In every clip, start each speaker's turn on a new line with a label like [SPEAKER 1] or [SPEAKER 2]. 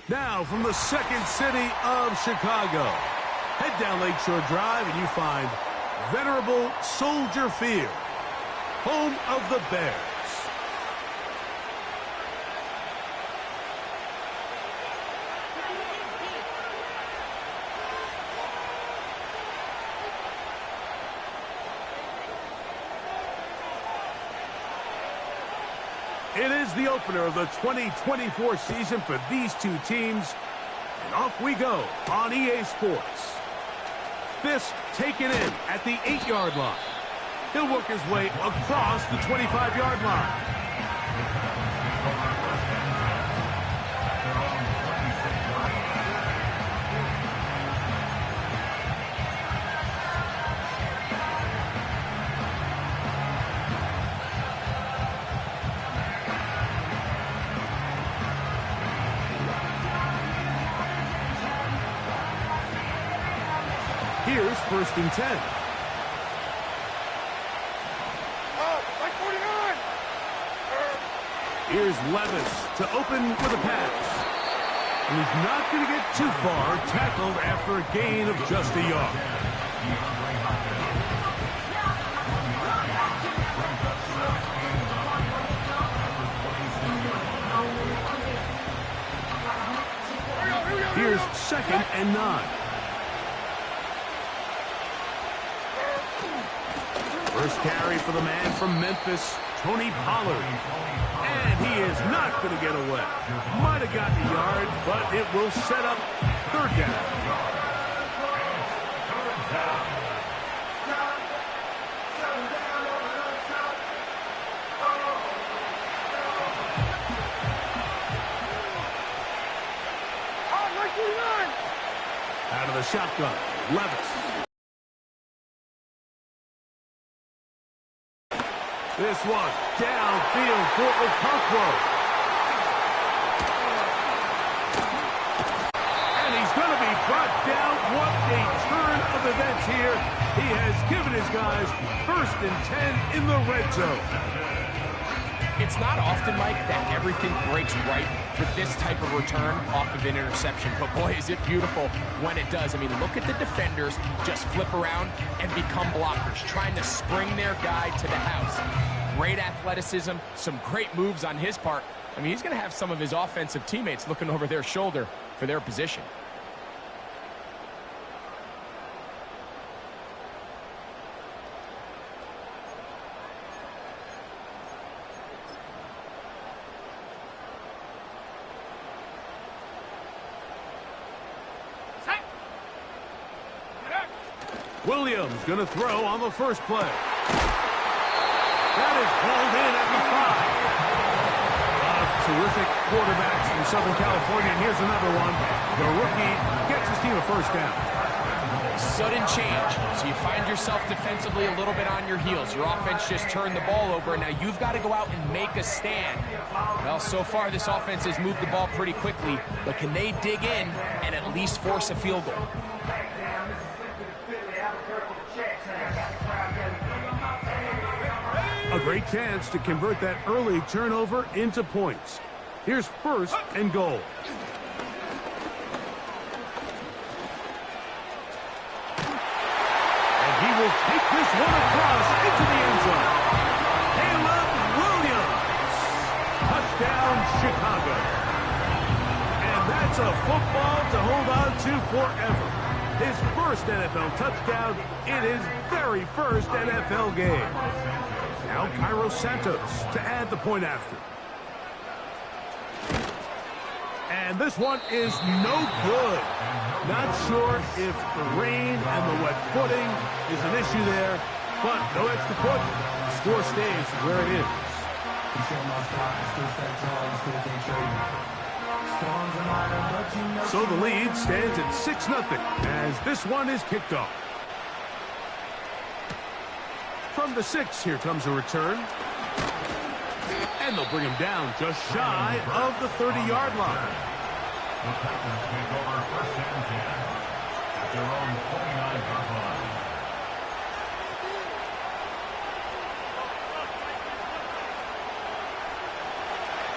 [SPEAKER 1] Now from the second city of Chicago, head down Lakeshore Drive and you find venerable Soldier Field, home of the Bears. It is the opener of the 2024 season for these two teams. And off we go on EA Sports. This taken in at the 8-yard line. He'll work his way across the 25-yard line. Here's 1st and 10. Here's Levis to open with a pass. And he's not going to get too far, tackled after a gain of just a yard. Here's 2nd and 9. First carry for the man from Memphis, Tony Pollard. And he is not going to get away. Might have gotten a yard, but it will set up 3rd down. Out of the shotgun, Levis. This one downfield for Okonkwo. And he's going to be brought down. What a turn of events here. He has given his guys 1st and 10 in the red zone.
[SPEAKER 2] It's not often, Mike, that everything breaks right for this type of return off of an interception. But boy, is it beautiful when it does. I mean, look at the defenders just flip around and become blockers, trying to spring their guy to the house. Great athleticism, some great moves on his part. I mean, he's going to have some of his offensive teammates looking over their shoulder for their position.
[SPEAKER 1] Williams going to throw on the first play. That is hauled in at the 5. Terrific quarterbacks from Southern California. And here's another one. The rookie gets his team a 1st down.
[SPEAKER 2] Sudden change. So you find yourself defensively a little bit on your heels. Your offense just turned the ball over, and now you've got to go out and make a stand. Well, so far this offense has moved the ball pretty quickly, but can they dig in and at least force a field goal?
[SPEAKER 1] A great chance to convert that early turnover into points. Here's 1st and goal. And he will take this one across into the end zone. Caleb Williams. Touchdown, Chicago. And that's a football to hold on to forever. His 1st NFL touchdown in his very 1st NFL game. Now Cairo Santos to add the point after. And this one is no good. Not sure if the rain and the wet footing is an issue there, but no extra point. The score stays where it is. So the lead stands at 6-0 as this one is kicked off. From the 6, here comes a return. And they'll bring him down just shy of the 30-yard line.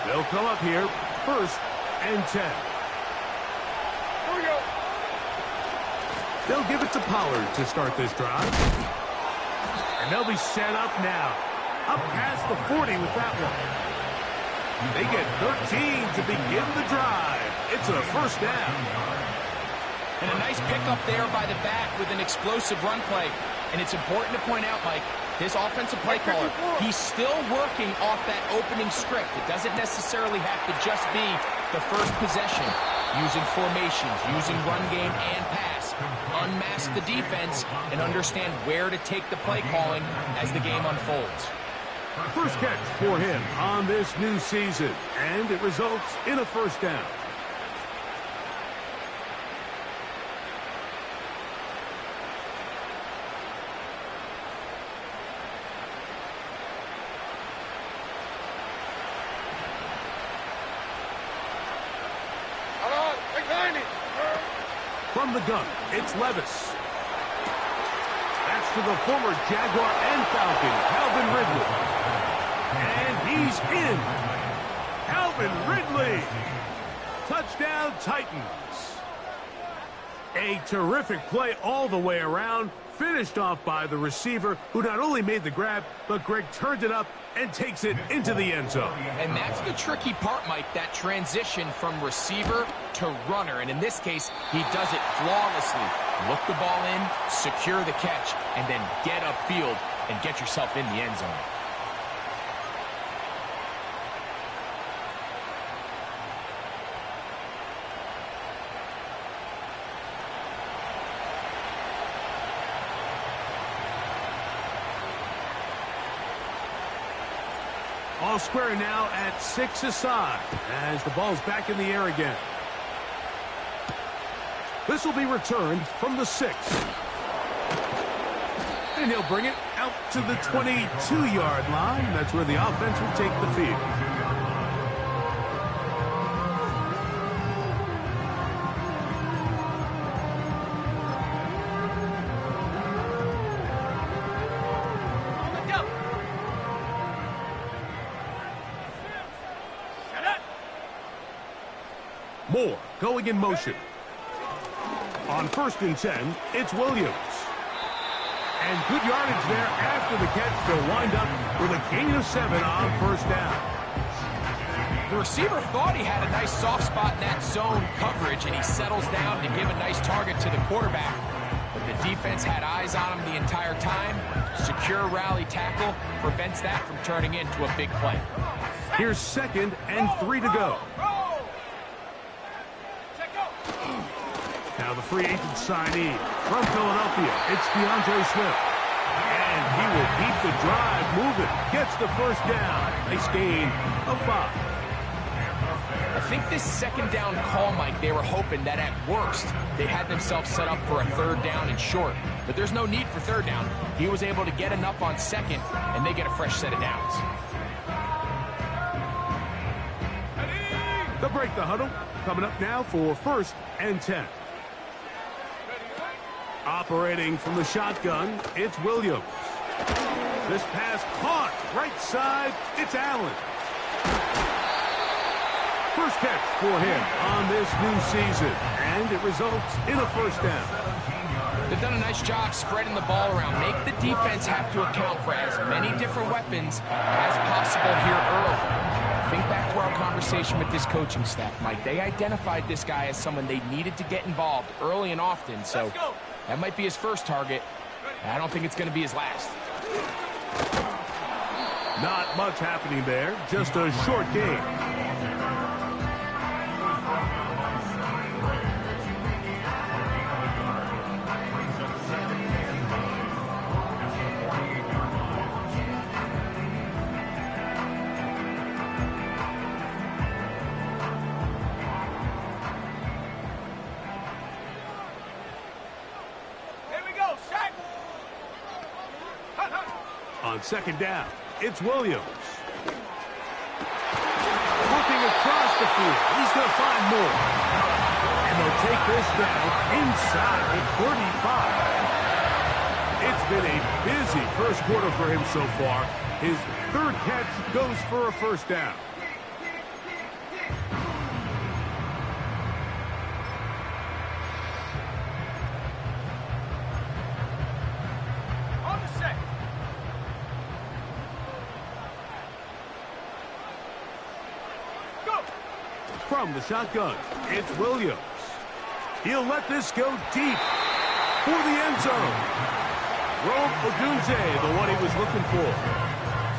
[SPEAKER 1] They'll come up here 1st and 10. They'll give it to Pollard to start this drive. And they'll be set up now. Up past the 40 with that one. They get 13 to begin the drive. It's a first down.
[SPEAKER 2] And a nice pickup there by the back with an explosive run play. And it's important to point out, Mike, his offensive play caller, he's still working off that opening script. It doesn't necessarily have to just be the first possession. Using formations, using run game and pass. Unmask the defense and understand where to take the play calling as the game unfolds.
[SPEAKER 1] First catch for him on this new season, and it results in a first down. From the gun, it's Levis. That's to the former Jaguar and Falcon, Calvin Ridley. And he's in. Calvin Ridley. Touchdown, Titans. A terrific play all the way around. Finished off by the receiver, who not only made the grab, but Greg turned it up and takes it into the end zone.
[SPEAKER 2] And that's the tricky part, Mike, that transition from receiver to runner. And in this case, he does it flawlessly. Look the ball in, secure the catch, and then get upfield and get yourself in the end zone.
[SPEAKER 1] All square now at 6 aside as the ball's back in the air again. This will be returned from the 6. And he'll bring it out to the 22-yard line. That's where the offense will take the field. Moore going in motion. On 1st and 10, it's Williams. And good yardage there after the catch. They'll wind up with a gain of 7 on first down.
[SPEAKER 2] The receiver thought he had a nice soft spot in that zone coverage, and he settles down to give a nice target to the quarterback. But the defense had eyes on him the entire time. Secure rally tackle prevents that from turning into a big play.
[SPEAKER 1] Here's 2nd and 3 to go. Now the free agent signee from Philadelphia, it's DeAndre Swift. And he will keep the drive moving. Gets the first down. Nice gain of 5.
[SPEAKER 2] I think this 2nd down call, Mike, they were hoping that at worst they had themselves set up for a 3rd down and short. But there's no need for 3rd down. He was able to get enough on 2nd, and they get a fresh set of downs.
[SPEAKER 1] They'll break the huddle. Coming up now for 1st and 10. Operating from the shotgun, it's Williams. This pass caught right side, it's Allen. First catch for him on this new season, and it results in a first down.
[SPEAKER 2] They've done a nice job spreading the ball around. Make the defense have to account for as many different weapons as possible here early. Think back to our conversation with this coaching staff, Mike. They identified this guy as someone they needed to get involved early and often, so that might be his first target. I don't think it's going to be his last.
[SPEAKER 1] Not much happening there, just a short game. On 2nd down, it's Williams. Looking across the field, he's going to find more. And they'll take this down inside the 35. It's been a busy first quarter for him so far. His 3rd catch goes for a first down. From the shotgun, it's Williams. He'll let this go deep for the end zone. Rome Odunze, the one he was looking for.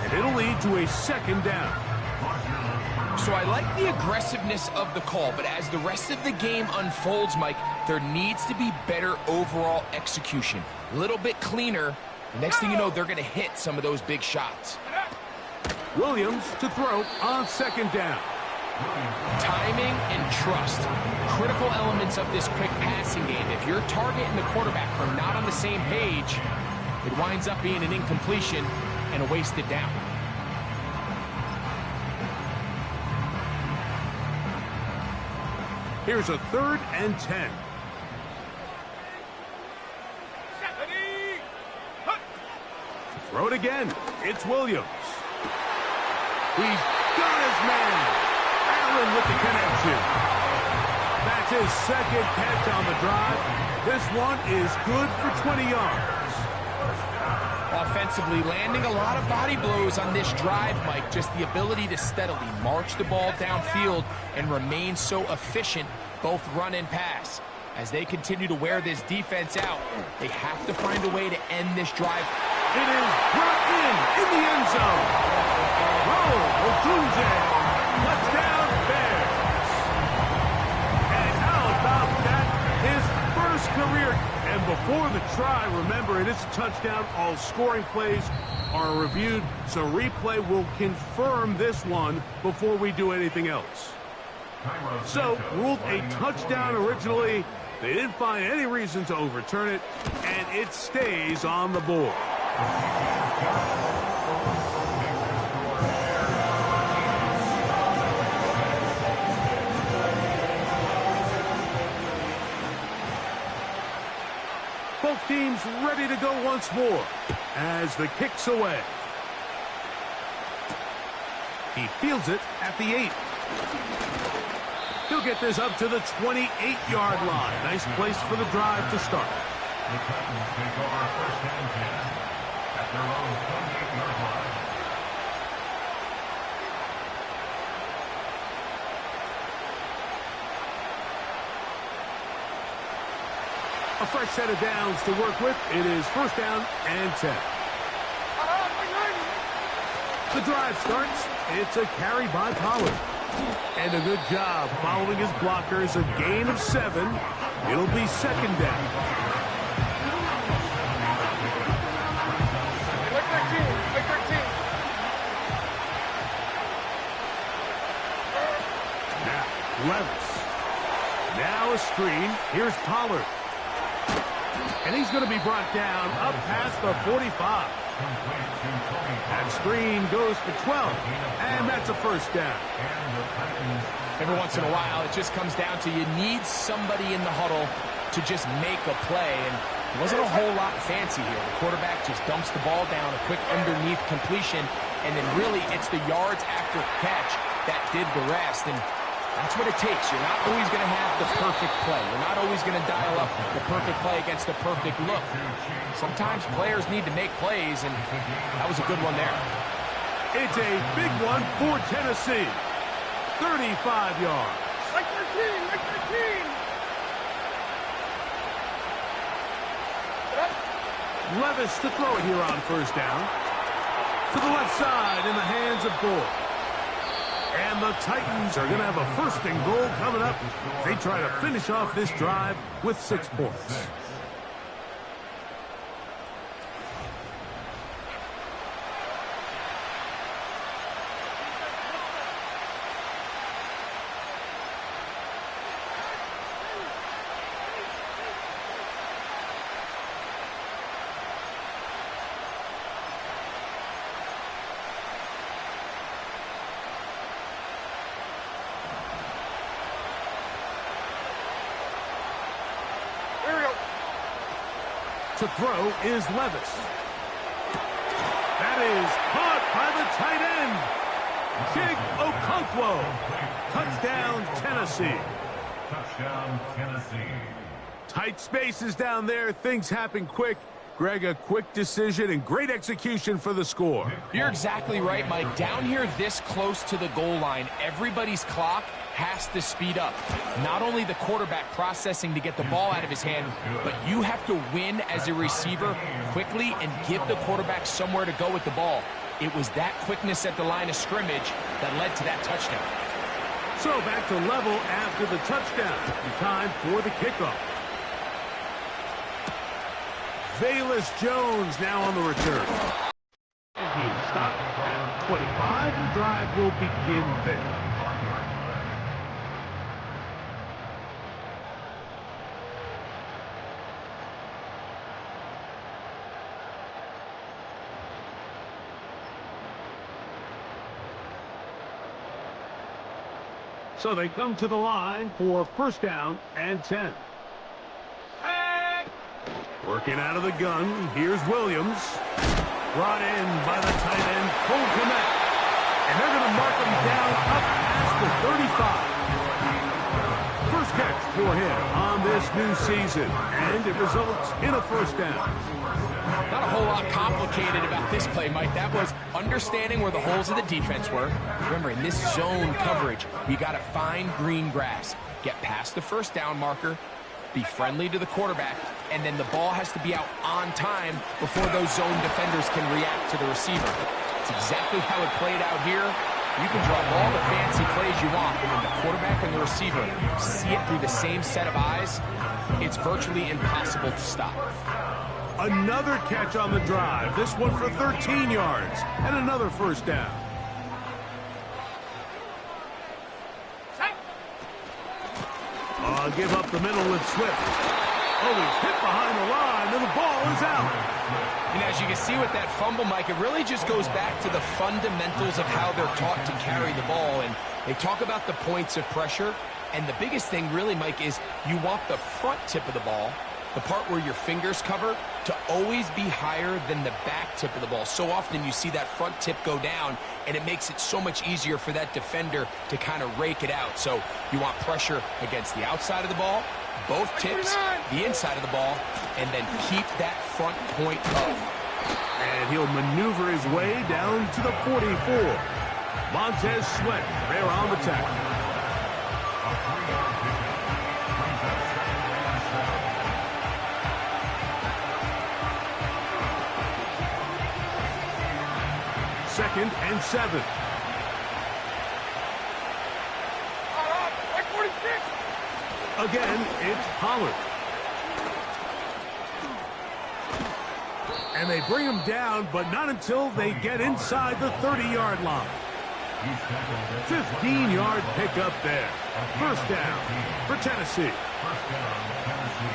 [SPEAKER 1] And it'll lead to a second down.
[SPEAKER 2] So I like the aggressiveness of the call, but as the rest of the game unfolds, Mike, there needs to be better overall execution. A little bit cleaner. Next thing you know, they're going to hit some of those big shots.
[SPEAKER 1] Williams to throw on second down.
[SPEAKER 2] Timing and trust, critical elements of this quick passing game. If your target and the quarterback are not on the same page, it winds up being an incompletion and a wasted down.
[SPEAKER 1] Here's a 3rd and 10. Throw it again. It's Williams. He's got his man. Allen with the connection. That's his second catch on the drive. This one is good for 20 yards.
[SPEAKER 2] Offensively, landing a lot of body blows on this drive, Mike. Just the ability to steadily march the ball downfield and remain so efficient, both run and pass. As they continue to wear this defense out, they have to find a way to end this drive.
[SPEAKER 1] It is brought in the end zone. Rome Odunze, touchdown Bears. And how about that? His first career. And before the try, remember, it is a touchdown. All scoring plays are reviewed, so replay will confirm this one before we do anything else. So, ruled a touchdown originally. They didn't find any reason to overturn it, and it stays on the board. Both teams ready to go once more as the kick's away. He fields it at the 8. He'll get this up to the 28-yard line. Nice place for the drive to start.
[SPEAKER 3] The Titans take over 1st and 10 at their own 28-yard line.
[SPEAKER 1] A fresh set of downs to work with. It is 1st down and 10. The drive starts. It's a carry by Pollard. And a good job following his blockers. A gain of 7. It'll be 2nd down. Now, Levis. Now a screen. Here's Pollard. And he's going to be brought down up past the 45. That screen goes for 12, and that's a 1st down.
[SPEAKER 2] Every once in a while, it just comes down to you need somebody in the huddle to just make a play, and it wasn't a whole lot fancy here. The quarterback just dumps the ball down, a quick underneath completion, and then really it's the yards after catch that did the rest, and that's what it takes. You're not always going to have the perfect play. You're not always going to dial up the perfect play against the perfect look. Sometimes players need to make plays, and that was a good one there.
[SPEAKER 1] It's a big one for Tennessee. 35 yards.
[SPEAKER 4] Like 13, like 13.
[SPEAKER 1] Levis to throw it here on 1st down. To the left side in the hands of Gore. And the Titans are going to have a 1st and goal coming up. They try to finish off this drive with 6 points. To throw is Levis. That is caught by the tight end. Chig Okonkwo. Touchdown, Tennessee.
[SPEAKER 3] Touchdown, Tennessee.
[SPEAKER 1] Tight spaces down there. Things happen quick. Greg, a quick decision and great execution for the score.
[SPEAKER 2] You're exactly right, Mike. Down here this close to the goal line, everybody's clock has to speed up. Not only the quarterback processing to get the ball out of his hand, but you have to win as a receiver quickly and give the quarterback somewhere to go with the ball. It was that quickness at the line of scrimmage that led to that touchdown.
[SPEAKER 1] So back to level after the touchdown. Time for the kickoff. Velus Jones now on the return. He stopped at 25. The drive will begin there. So they come to the line for first down and 10. Working out of the gun, here's Williams. Brought in by the tight end, Cole Kmet. And they're going to mark him down up past the 35. First catch for him on this new season. And it results in a first down.
[SPEAKER 2] Not a whole lot complicated about this play, Mike. That was understanding where the holes of the defense were. Remember, in this zone coverage, you got to find green grass. Get past the first down marker, be friendly to the quarterback, and then the ball has to be out on time before those zone defenders can react to the receiver. It's exactly how it played out here. You can draw all the fancy plays you want, but when the quarterback and the receiver see it through the same set of eyes, it's virtually impossible to stop.
[SPEAKER 1] Another catch on the drive, this one for 13 yards, and another first down. Give up the middle with Swift. Oh, he's hit behind the line, and the ball is out.
[SPEAKER 2] And as you can see with that fumble, Mike, it really just goes back to the fundamentals of how they're taught to carry the ball. And they talk about the points of pressure. And the biggest thing really, Mike, is you want the front tip of the ball, the part where your fingers cover, to always be higher than the back tip of the ball. So often you see that front tip go down, and it makes it so much easier for that defender to kind of rake it out. So you want pressure against the outside of the ball, both tips, the inside of the ball, and then keep that front point up.
[SPEAKER 1] And he'll maneuver his way down to the 44. Montez Sweat there on the tackle. Second and 7. Again, it's Pollard. And they bring him down, but not until they get inside the 30-yard line. 15-yard pickup there. First down for Tennessee.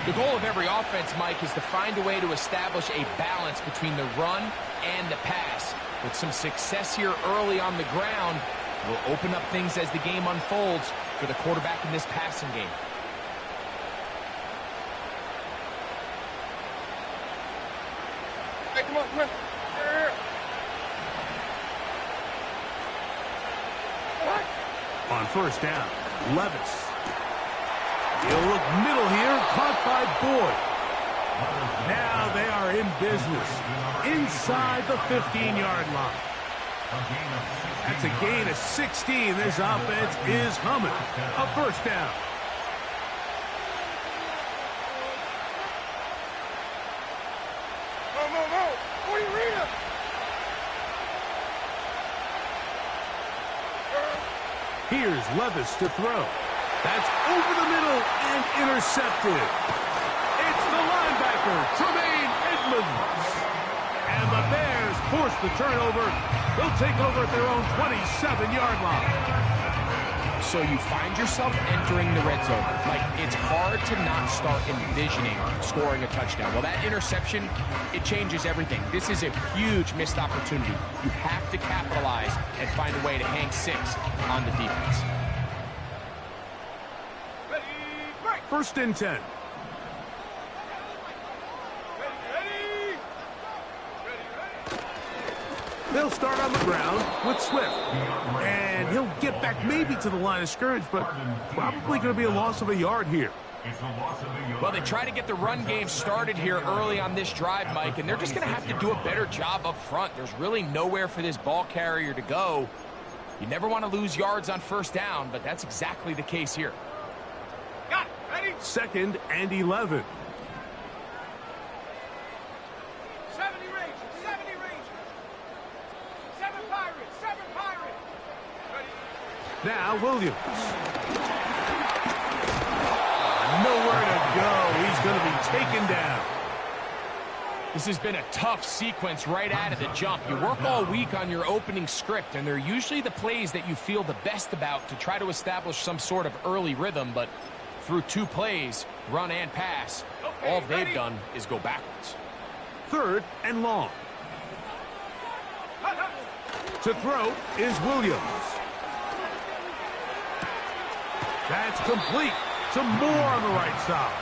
[SPEAKER 2] The goal of every offense, Mike, is to find a way to establish a balance between the run and the pass. With some success here early on the ground, will open up things as the game unfolds for the quarterback in this passing game.
[SPEAKER 4] Hey, come on, come on. Here.
[SPEAKER 1] On first down, Levis. He'll look middle here, caught by Boyd. Now they are in business inside the 15-yard line. That's a gain of 16. This offense is humming. A first down. Here's Levis to throw. That's over the middle and intercepted. It's the linebacker, Tremaine Edmonds. And the Bears force the turnover. They'll take over at their own 27-yard line.
[SPEAKER 2] So you find yourself entering the red zone. Like, it's hard to not start envisioning scoring a touchdown. Well, that interception, it changes everything. This is a huge missed opportunity. You have to capitalize and find a way to hang 6 on the defense.
[SPEAKER 1] First and 10. They'll start on the ground with Swift. And he'll get back maybe to the line of scrimmage, but probably going to be a loss of a yard here.
[SPEAKER 2] Well, they try to get the run game started here early on this drive, Mike, and they're just going to have to do a better job up front. There's really nowhere for this ball carrier to go. You never want to lose yards on first down, but that's exactly the case here.
[SPEAKER 1] Got it. Ready? 2nd and 11.
[SPEAKER 4] 70 Rangers, 70 Rangers. 7 Pirates, 7 Pirates. Ready?
[SPEAKER 1] Now Williams. Nowhere to go. He's going to be taken down.
[SPEAKER 2] This has been a tough sequence right out of the jump. You work all week on your opening script, and they're usually the plays that you feel the best about to try to establish some sort of early rhythm, but through 2 plays, run and pass, all they've done is go backwards.
[SPEAKER 1] 3rd and long. To throw is Williams. That's complete. Some more on the right side.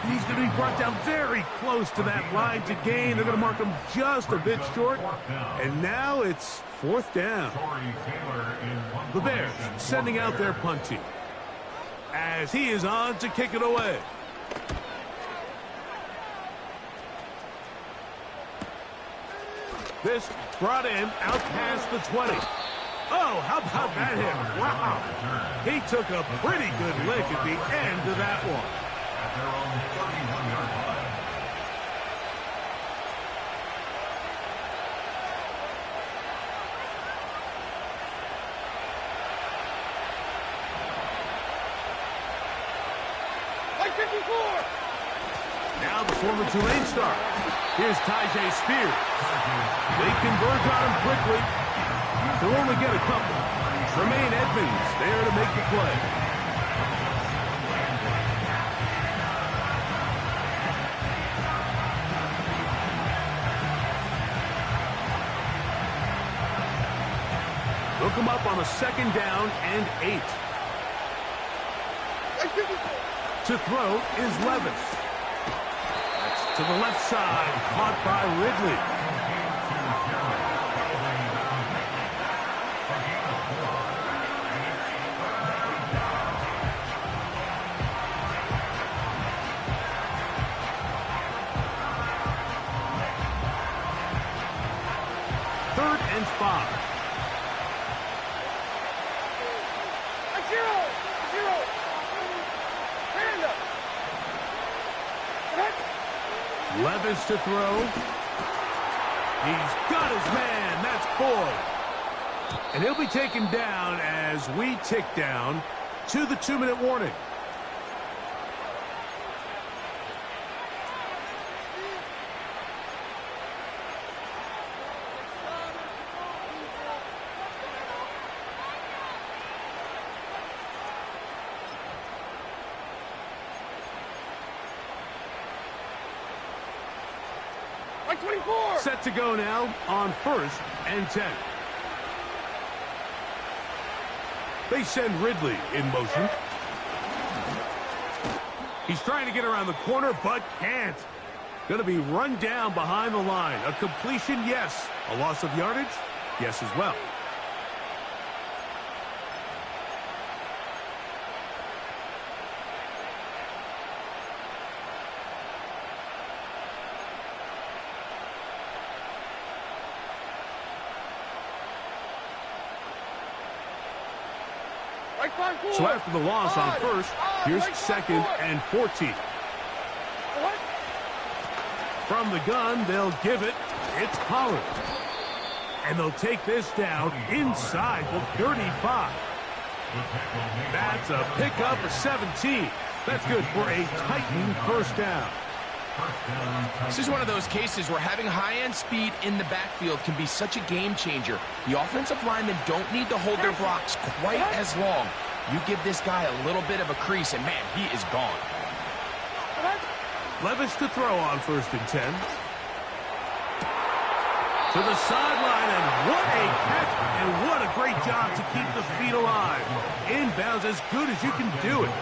[SPEAKER 1] He's going to be brought down very close to that line to gain. They're going to mark him just a bit short. And now it's 4th down. The Bears sending out their punt team as he is on to kick it away. This brought him out past the 20. Oh, how about that hit? Wow. He took a pretty good lick at the end of that one.
[SPEAKER 3] Their own 31-yard line.
[SPEAKER 4] Like 54.
[SPEAKER 1] Now the former Tulane star. Here's Tyjae Spears. They converge on him quickly. They'll only get a couple. Tremaine Edmonds there to make the play. Look him up on a 2nd down and 8. To throw is Levis. That's to the left side, caught by Ridley. Third and 5. Levis to throw. He's got his man. That's Boyd. And he'll be taken down as we tick down to the 2-minute warning.
[SPEAKER 4] Like 24.
[SPEAKER 1] Set to go now on 1st and 10. They send Ridley in motion. He's trying to get around the corner, but can't. Going to be run down behind the line. A completion, yes. A loss of yardage, yes as well. So after the loss on 1st, here's 2nd and 14. From the gun, they'll give it. It's Pollard. And they'll take this down inside the 35. That's a pickup of 17. That's good for a Titan 1st down.
[SPEAKER 2] This is one of those cases where having high-end speed in the backfield can be such a game changer. The offensive linemen don't need to hold their blocks quite as long. You give this guy a little bit of a crease, and man, he is gone.
[SPEAKER 1] Levis to throw on 1st and 10. To the sideline, and what a catch, and what a great job to keep the feet alive. Inbounds as good as you can do it.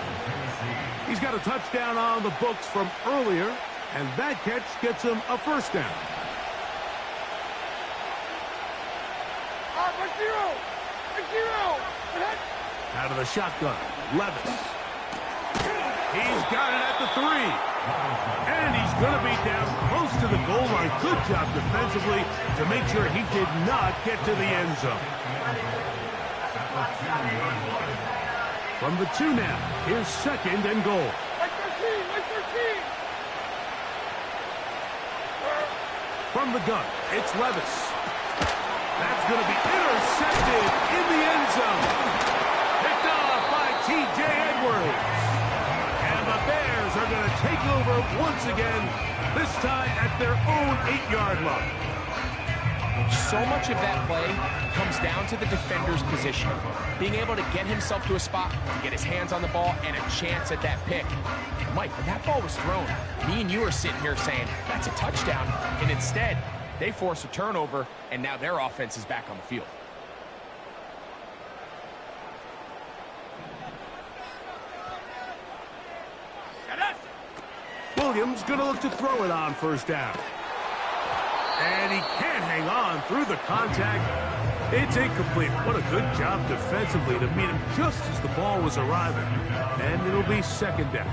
[SPEAKER 1] He's got a touchdown on the books from earlier, and that catch gets him a 1st down. Out of the shotgun, Levis. He's got it at the 3. And he's going to be down close to the goal line. Good job defensively to make sure he did not get to the end zone. From the 2 now, here's 2nd and goal.
[SPEAKER 4] Like 13, like 13.
[SPEAKER 1] From the gun, it's Levis. That's going to be intercepted in the end zone. Picked off by T.J. Edwards. And the Bears are going to take over once again, this time at their own 8-yard line.
[SPEAKER 2] So much of that play comes down to the defender's positioning. Being able to get himself to a spot, to get his hands on the ball, and a chance at that pick. Mike, when that ball was thrown, me and you are sitting here saying, that's a touchdown. And instead, they force a turnover, and now their offense is back on the field.
[SPEAKER 1] Williams going to look to throw it on 1st down. And he can't hang on through the contact. It's incomplete. What a good job defensively to meet him just as the ball was arriving. And it'll be 2nd down.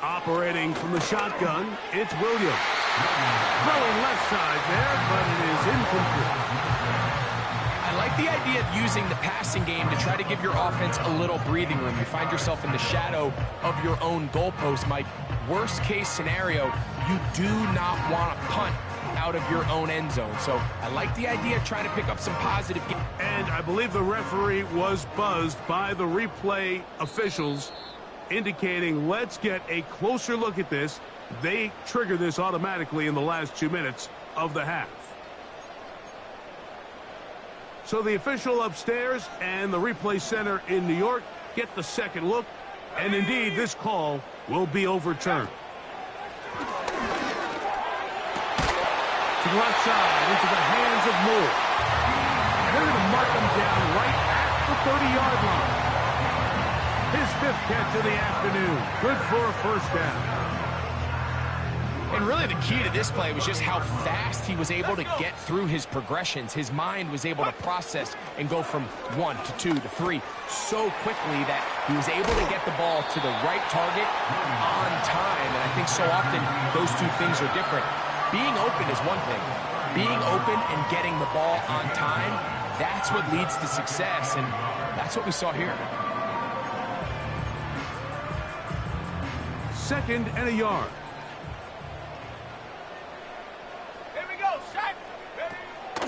[SPEAKER 1] Operating from the shotgun, it's Williams. Throwing left side there, but it is incomplete.
[SPEAKER 2] I like the idea of using the passing game to try to give your offense a little breathing room. You find yourself in the shadow of your own goalpost, Mike. Worst case scenario, you do not want to punt out of your own end zone. So I like the idea of trying to pick up some positive.
[SPEAKER 1] And I believe the referee was buzzed by the replay officials, indicating let's get a closer look at this. They trigger this automatically in the last 2 minutes of the half. So the official upstairs and the replay center in New York get the second look, and indeed this call will be overturned. To the left side, into the hands of Moore. And they're going to mark him down right at the 30-yard line. His 5th catch of the afternoon. Good for a 1st down.
[SPEAKER 2] And really the key to this play was just how fast he was able to get through his progressions. His mind was able to process and go from 1 to 2 to 3 so quickly that he was able to get the ball to the right target on time. And I think so often those two things are different. Being open is one thing. Being open and getting the ball on time, that's what leads to success. And that's what we saw here.
[SPEAKER 1] 2nd and a yard.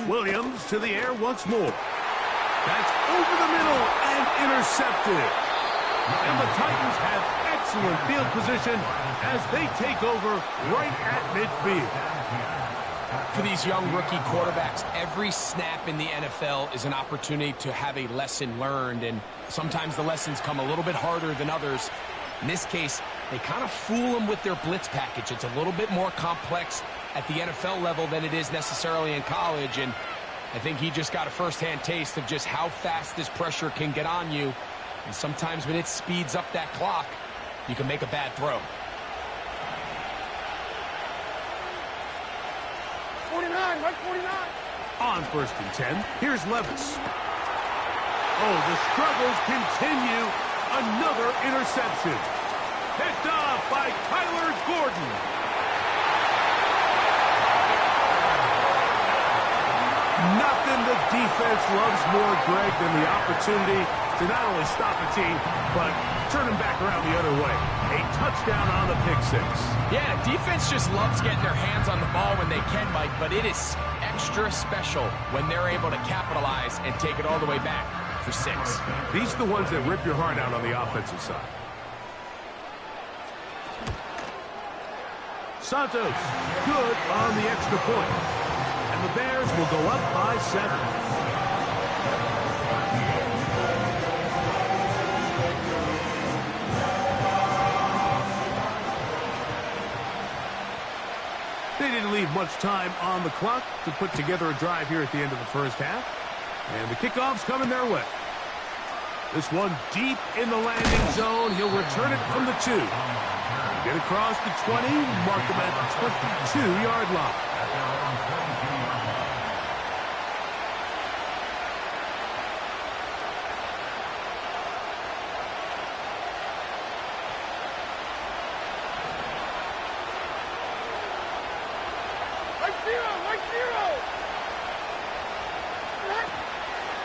[SPEAKER 1] Williams to the air once more. That's over the middle and intercepted. And the Titans have excellent field position as they take over right at midfield.
[SPEAKER 2] For these young rookie quarterbacks, every snap in the NFL is an opportunity to have a lesson learned, and sometimes the lessons come a little bit harder than others. In this case, they kind of fool them with their blitz package. It's a little bit more complex at the NFL level than it is necessarily in college, and I think he just got a first-hand taste of just how fast this pressure can get on you, and sometimes when it speeds up that clock, you can make a bad throw.
[SPEAKER 4] 49, right 49.
[SPEAKER 1] On 1st and 10, here's Levis. Oh, the struggles continue. Another interception. Picked off by Kyler Gordon. Nothing the defense loves more, Greg, than the opportunity to not only stop a team, but turn them back around the other way. A touchdown on the pick 6.
[SPEAKER 2] Yeah, defense just loves getting their hands on the ball when they can, Mike, but it is extra special when they're able to capitalize and take it all the way back for 6.
[SPEAKER 1] These are the ones that rip your heart out on the offensive side. Santos, good on the extra point. And the Bears will go up by 7. They didn't leave much time on the clock to put together a drive here at the end of the first half. And the kickoff's coming their way. This one deep in the landing zone. He'll return it from the 2. Get across the 20, mark him at the 22-yard line.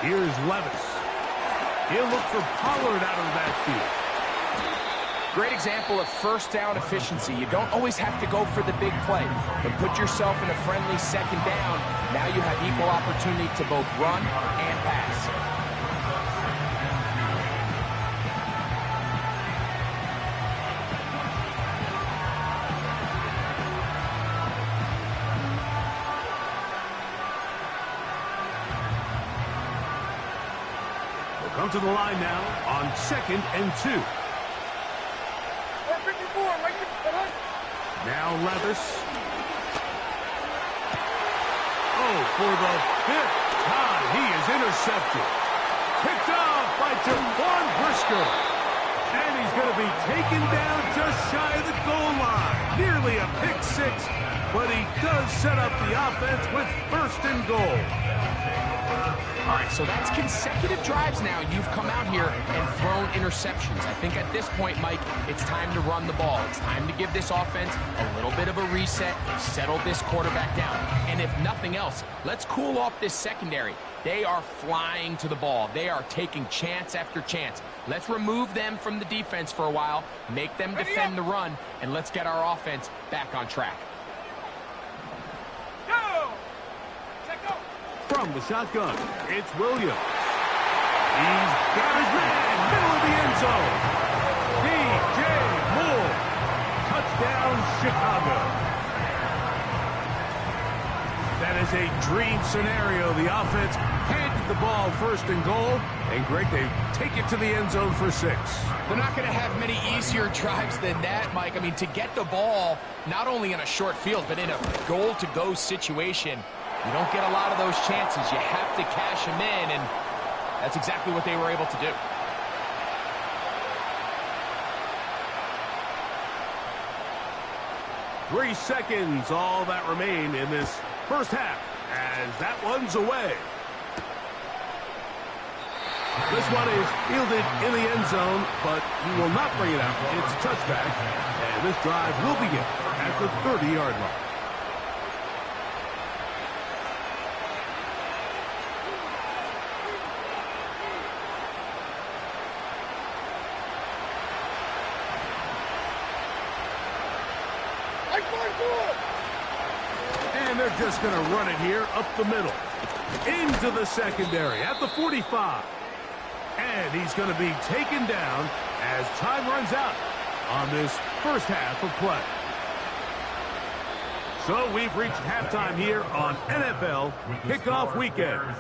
[SPEAKER 1] Here's Levis. He'll look for Pollard out of the backfield.
[SPEAKER 2] Great example of first down efficiency. You don't always have to go for the big play, but put yourself in a friendly second down. Now you have equal opportunity to both run and pass.
[SPEAKER 1] They'll come to the line now on 2nd and 2. Now Levis. Oh, for the 5th time, he is intercepted. Picked off by Jaquan Brisker. And he's going to be taken down just shy of the goal line. Nearly a pick six, but he does set up the offense with 1st and goal.
[SPEAKER 2] All right, so that's consecutive drives now. You've come out here and thrown interceptions. I think at this point, Mike, it's time to run the ball. It's time to give this offense a little bit of a reset, settle this quarterback down. And if nothing else, let's cool off this secondary. They are flying to the ball. They are taking chance after chance. Let's remove them from the defense for a while, make them defend the run, and let's get our offense back on track.
[SPEAKER 1] From the shotgun, it's Williams. He's got his man, middle of the end zone. DJ Moore. Touchdown, Chicago. That is a dream scenario. The offense handed the ball 1st and goal. And Greg, they take it to the end zone for 6.
[SPEAKER 2] They're not going to have many easier drives than that, Mike. I mean, to get the ball, not only in a short field, but in a goal-to-go situation, you don't get a lot of those chances. You have to cash them in, and that's exactly what they were able to do.
[SPEAKER 1] Three seconds, all that remain in this first half, as that one's away. This one is fielded in the end zone, but he will not bring it out. It's a touchback, and this drive will begin at the 30-yard line. And they're just going to run it here up the middle. Into the secondary at the 45. And he's going to be taken down as time runs out on this first half of play. So we've reached halftime here on NFL Kickoff Weekend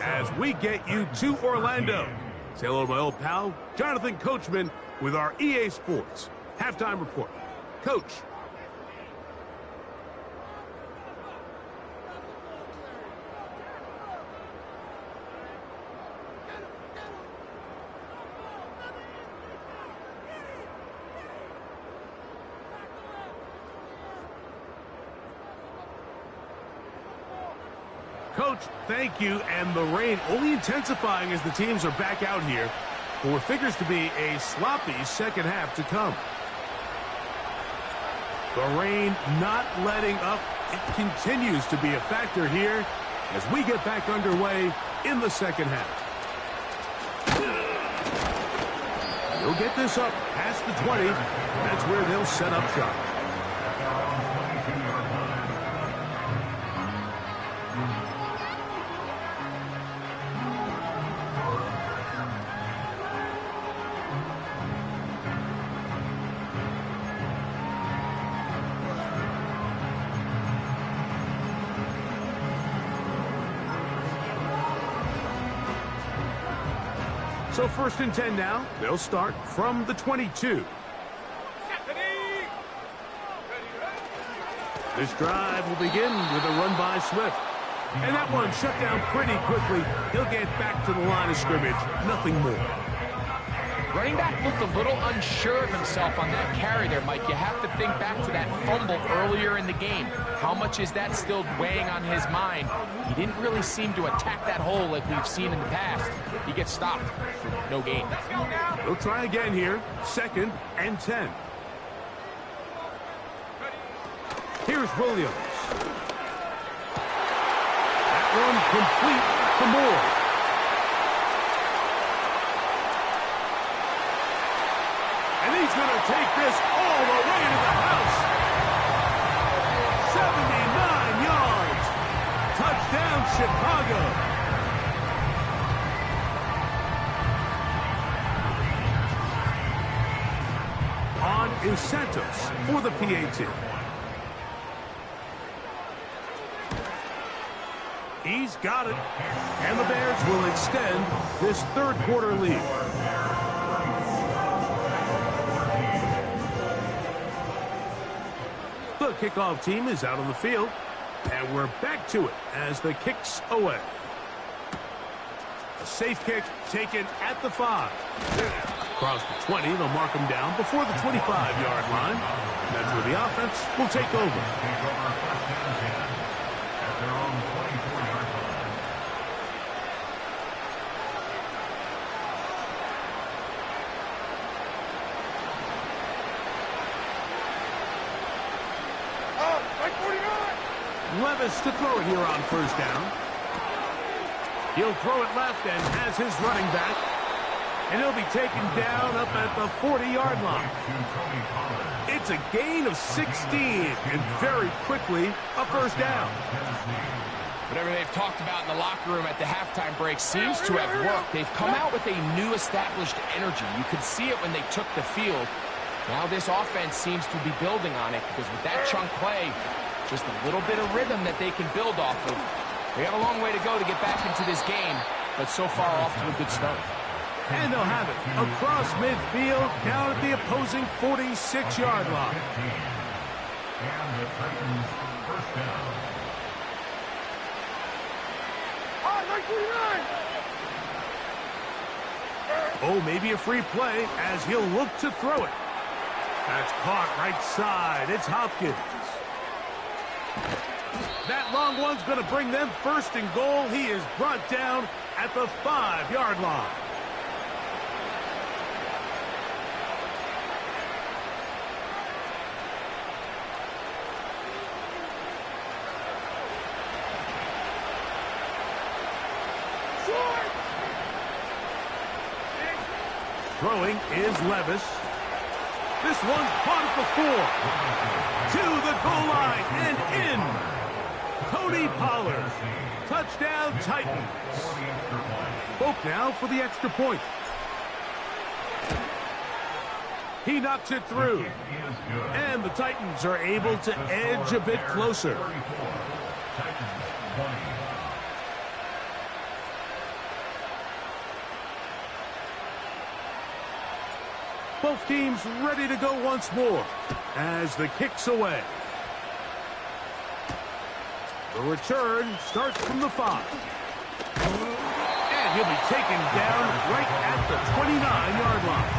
[SPEAKER 1] as we get you to Orlando. Say hello to my old pal, Jonathan Coachman, with our EA Sports Halftime Report. Coach. Coach, thank you, and the rain only intensifying as the teams are back out here for what figures to be a sloppy second half to come. The rain not letting up. It continues to be a factor here as we get back underway in the second half. They'll get this up past the 20. That's where they'll set up shop. So 1st and 10 now. They'll start from the 22. This drive will begin with a run by Swift. And that one shut down pretty quickly. He'll get back to the line of scrimmage. Nothing more.
[SPEAKER 2] Running back looked a little unsure of himself on that carry there, Mike. You have to think back to that fumble earlier in the game. How much is that still weighing on his mind? He didn't really seem to attack that hole like we've seen in the past. He gets stopped for no gain.
[SPEAKER 1] He'll try again here. 2nd and 10. Here's Williams. That one complete for Moore. this all the way to the house. 79 yards. Touchdown, Chicago. On is Santos for the PAT. He's got it. And the Bears will extend this third quarter lead. The kickoff team is out on the field. And we're back to it as the kick's away. A safe kick taken at the 5. Across the 20, they'll mark him down before the 25-yard line. That's where the offense will take over.
[SPEAKER 3] At their own 24-yard line.
[SPEAKER 4] Right 49.
[SPEAKER 1] Levis to throw it here on first down. He'll throw it left and has his running back. And he'll be taken down up at the 40-yard line. It's a gain of 16, and very quickly, a first down.
[SPEAKER 2] Whatever they've talked about in the locker room at the halftime break seems to have worked. They've come out with a new established energy. You could see it when they took the field. Now this offense seems to be building on it because with that chunk play, just a little bit of rhythm that they can build off of. They got a long way to go to get back into this game, but so far off to a good start.
[SPEAKER 1] And they'll have it across midfield down at the opposing 46-yard line.
[SPEAKER 3] And the Titans first down.
[SPEAKER 4] Right 49.
[SPEAKER 1] Oh, maybe a free play as he'll look to throw it. That's caught right side. It's Hopkins. That long one's going to bring them first and goal. He is brought down at the 5-yard line. Throwing is Levis. This one caught at the 4. To the goal line and in. Cody Pollard. Touchdown Titans. Folk now for the extra point. He knocks it through. And the Titans are able to edge a bit closer.
[SPEAKER 3] Titans 20.
[SPEAKER 1] Both teams ready to go once more as the kick's away. The return starts from the 5. And he'll be taken down right at the 29-yard line.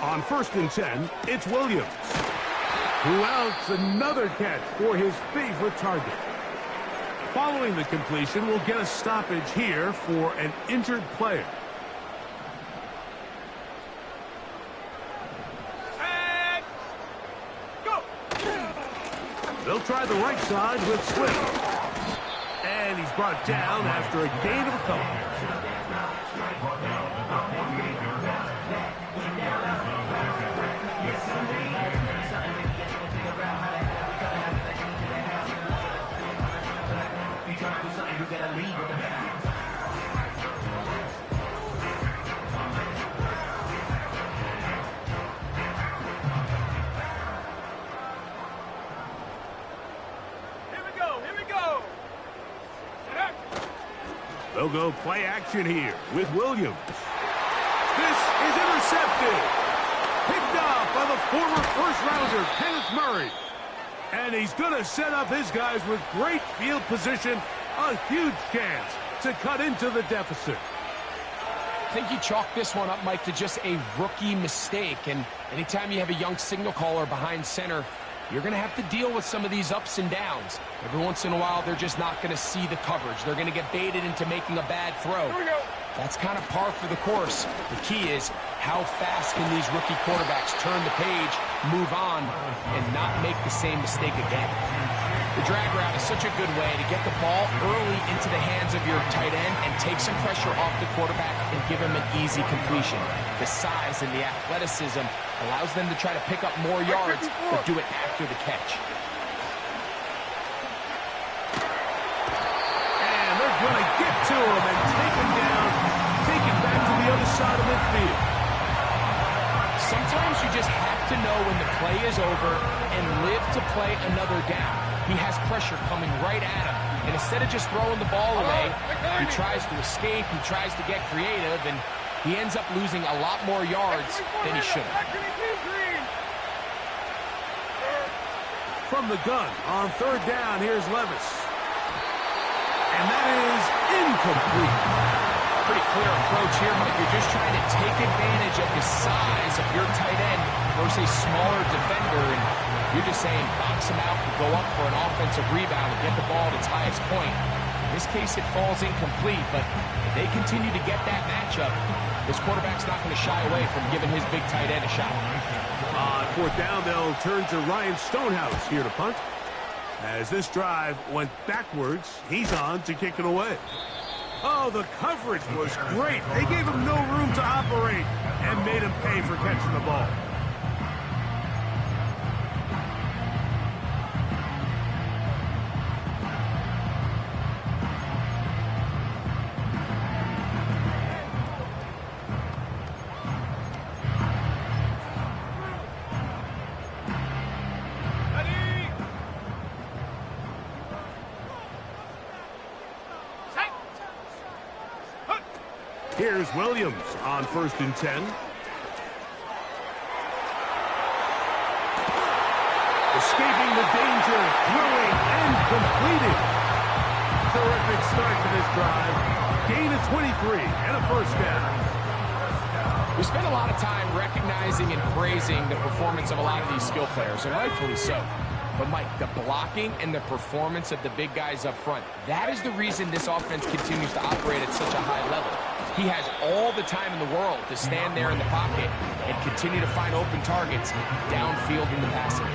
[SPEAKER 1] On 1st and 10, it's Williams, who outs another catch for his favorite target. Following the completion, we'll get a stoppage here for an injured player.
[SPEAKER 4] And go!
[SPEAKER 1] They'll try the right side with Swift. And he's brought down after a gain of a couple. They'll go play action here with Williams. This is intercepted. Picked off by the former first-rounder, Kenneth Murray. And he's going to set up his guys with great field position. A huge chance to cut into the deficit.
[SPEAKER 2] I think you chalk this one up, Mike, to just a rookie mistake. And anytime you have a young signal caller behind center, you're going to have to deal with some of these ups and downs. Every once in a while, they're just not going to see the coverage. They're going to get baited into making a bad throw. That's kind of par for the course. The key is how fast can these rookie quarterbacks turn the page, move on, and not make the same mistake again. The drag route is such a good way to get the ball early into the hands of your tight end and take some pressure off the quarterback and give him an easy completion. The size and the athleticism allows them to try to pick up more yards, but do it after the catch.
[SPEAKER 1] And they're going to get to him and take him down, take it back to the other side of midfield.
[SPEAKER 2] Sometimes you just have to know when the play is over and live to play another down. He has pressure coming right at him, and instead of just throwing the ball away, he tries to escape, he tries to get creative, and he ends up losing a lot more yards than he should have.
[SPEAKER 1] From the gun on third down, here's Levis. And that is incomplete.
[SPEAKER 2] Pretty clear approach here, Mike. You're just trying to take advantage of the size of your tight end versus a smaller defender, and you're just saying box him out and go up for an offensive rebound and get the ball at its highest point. In this case, it falls incomplete, but if they continue to get that matchup, this quarterback's not going to shy away from giving his big tight end a shot.
[SPEAKER 1] On fourth down, they'll turn to Ryan Stonehouse here to punt. As this drive went backwards, he's on to kick it away. Oh, the coverage was great. They gave him no room to operate and made him pay for catching the ball. Here's Williams on 1st and 10. Escaping the danger, throwing and completing. Terrific start to this drive. Gain of 23 and a first down.
[SPEAKER 2] We spend a lot of time recognizing and praising the performance of a lot of these skill players, and rightfully so. But, Mike, the blocking and the performance of the big guys up front, that is the reason this offense continues to operate at such a high level. He has all the time in the world to stand there in the pocket and continue to find open targets downfield in the passing.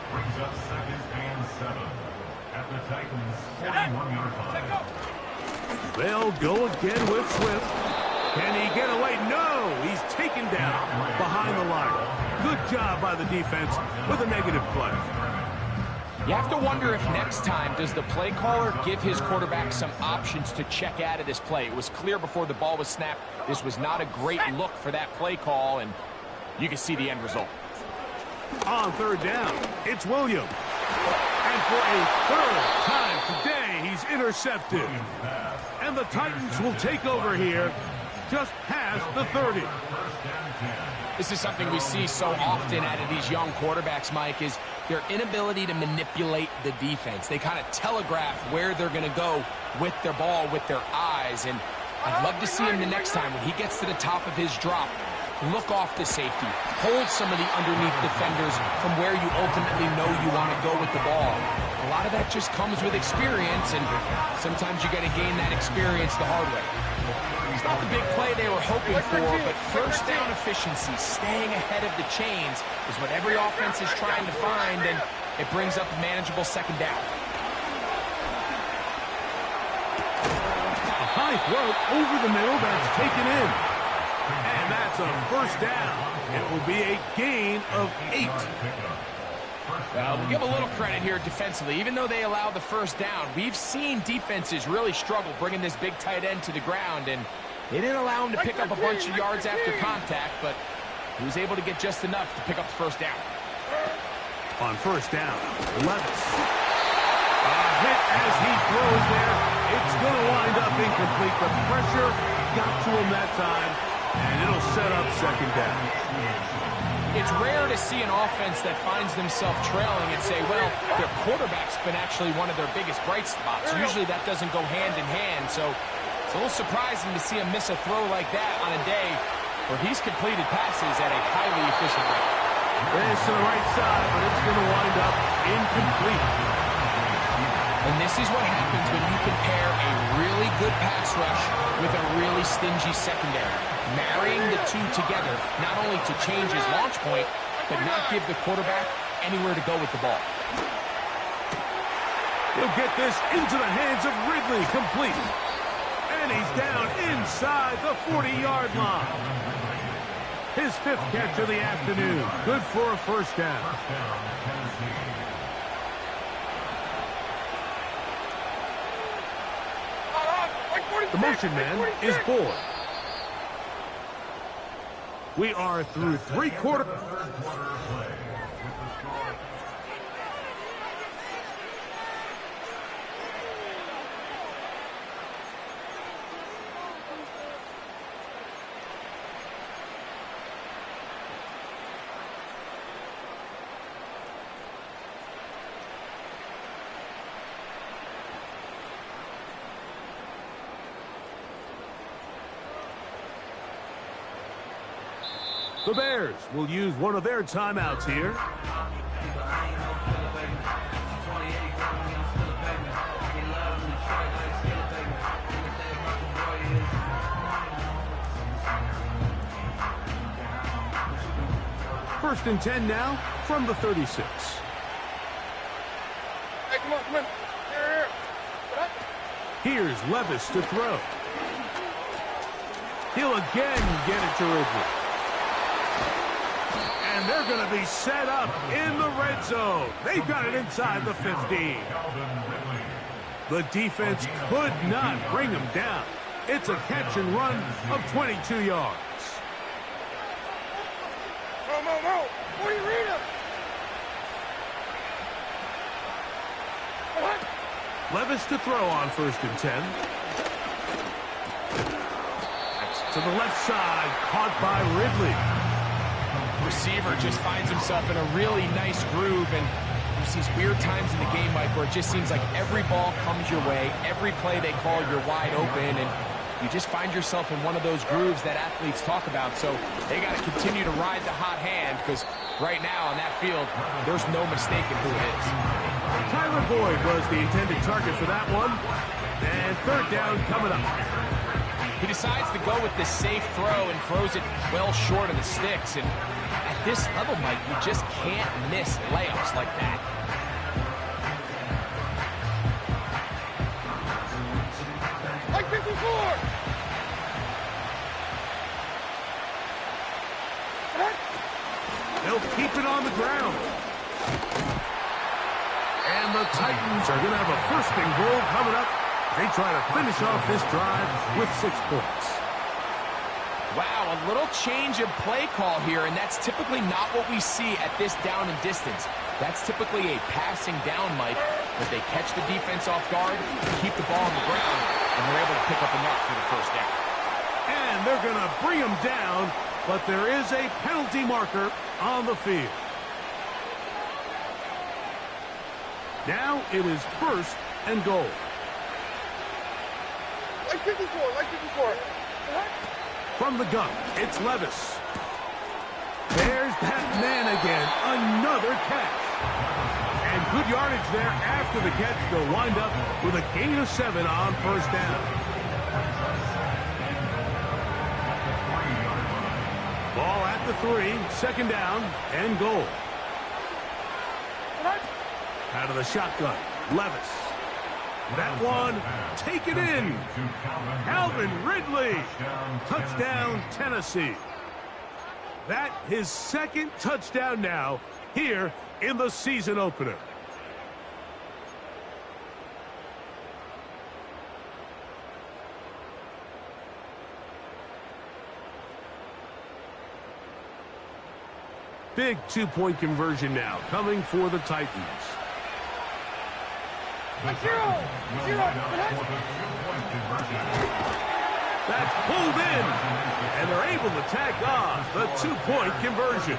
[SPEAKER 3] Brings up 2nd and 7 at the Titans' 41-yard line.
[SPEAKER 1] They'll go again with Swift. Can he get away? No! He's taken down behind the line. Good job by the defense with a negative play.
[SPEAKER 2] You have to wonder if next time does the play caller give his quarterback some options to check out of this play. It was clear before the ball was snapped. This was not a great look for that play call, and you can see the end result.
[SPEAKER 1] On third down, it's Williams. And for a third time today, he's intercepted. And the Titans will take over here just past the 30.
[SPEAKER 2] This is something we see so often out of these young quarterbacks, Mike, is their inability to manipulate the defense. They kind of telegraph where they're going to go with their ball, with their eyes. And I'd love to see him the next time when he gets to the top of his drop, look off the safety, hold some of the underneath defenders from where you ultimately know you want to go with the ball. A lot of that just comes with experience, and sometimes you got to gain that experience the hard way. It's not the big play they were hoping for, but first down efficiency, staying ahead of the chains, is what every offense is trying to find, and it brings up a manageable second down.
[SPEAKER 1] A high throw over the middle, that's taken in. And that's a first down. It will be a gain of 8.
[SPEAKER 2] We'll give a little credit here defensively. Even though they allowed the first down, we've seen defenses really struggle bringing this big tight end to the ground, and they didn't allow him to pick up a bunch of yards after contact, but he was able to get just enough to pick up the first down.
[SPEAKER 1] On first down, Levis. A hit as he throws there. It's going to wind up incomplete. The pressure got to him that time, and it'll set up second down.
[SPEAKER 2] It's rare to see an offense that finds themselves trailing and say, well, their quarterback's been actually one of their biggest bright spots. Usually that doesn't go hand in hand, so it's a little surprising to see him miss a throw like that on a day where he's completed passes at a highly efficient rate.
[SPEAKER 1] It's to the right side, but it's going to wind up incomplete.
[SPEAKER 2] In this This is what happens when you compare a really good pass rush with a really stingy secondary. Marrying the two together, not only to change his launch point, but not give the quarterback anywhere to go with the ball.
[SPEAKER 1] He'll get this into the hands of Ridley, complete. And he's down inside the 40-yard line. His 5th catch of the afternoon. Good for a first down. The motion man is Boyd. We are through 3 quarters. The Bears will use one of their timeouts here. First and 10 now from the 36.
[SPEAKER 4] Hey, come on, come on. Here.
[SPEAKER 1] Here's Levis to throw. He'll again get it to Ridley. And they're going to be set up in the red zone. They've got it inside the 15. The defense could not bring him down. It's a catch and run of 22 yards.
[SPEAKER 4] No. What do you read him? What?
[SPEAKER 1] Levis to throw on first and 10. That's to the left side, caught by Ridley.
[SPEAKER 2] Receiver just finds himself in a really nice groove, and there's these weird times in the game, Mike, where it just seems like every ball comes your way, every play they call, you're wide open, and you just find yourself in one of those grooves that athletes talk about. So they got to continue to ride the hot hand, because right now on that field, there's no mistaking who it is.
[SPEAKER 1] Tyler Boyd was the intended target for that one, and third down coming up.
[SPEAKER 2] He decides to go with this safe throw and throws it well short of the sticks, and at this level, Mike, you just can't miss layups like that.
[SPEAKER 4] Like 54.
[SPEAKER 1] They'll keep it on the ground. And the Titans are going to have a first and goal coming up. They try to finish off this drive with 6 points.
[SPEAKER 2] Wow, a little change of play call here, and that's typically not what we see at this down and distance. That's typically a passing down, Mike, but they catch the defense off guard, keep the ball on the ground, and they're able to pick up enough for the first down.
[SPEAKER 1] And they're going to bring him down, but there is a penalty marker on the field. Now it is first and goal.
[SPEAKER 4] Like 54. What?
[SPEAKER 1] From the gun, it's Levis. There's that man again, another catch. And good yardage there after the catch. They'll wind up with a gain of 7 on first down. Ball at the 3, second down, and goal.
[SPEAKER 4] What?
[SPEAKER 1] Out of the shotgun, Levis. That one, take it in. Calvin Ridley. Touchdown, Tennessee. That his second touchdown now here in the season opener. Big 2-point conversion now coming for the Titans.
[SPEAKER 4] Zero.
[SPEAKER 1] That's pulled in, and they're able to tack on the 2-point conversion.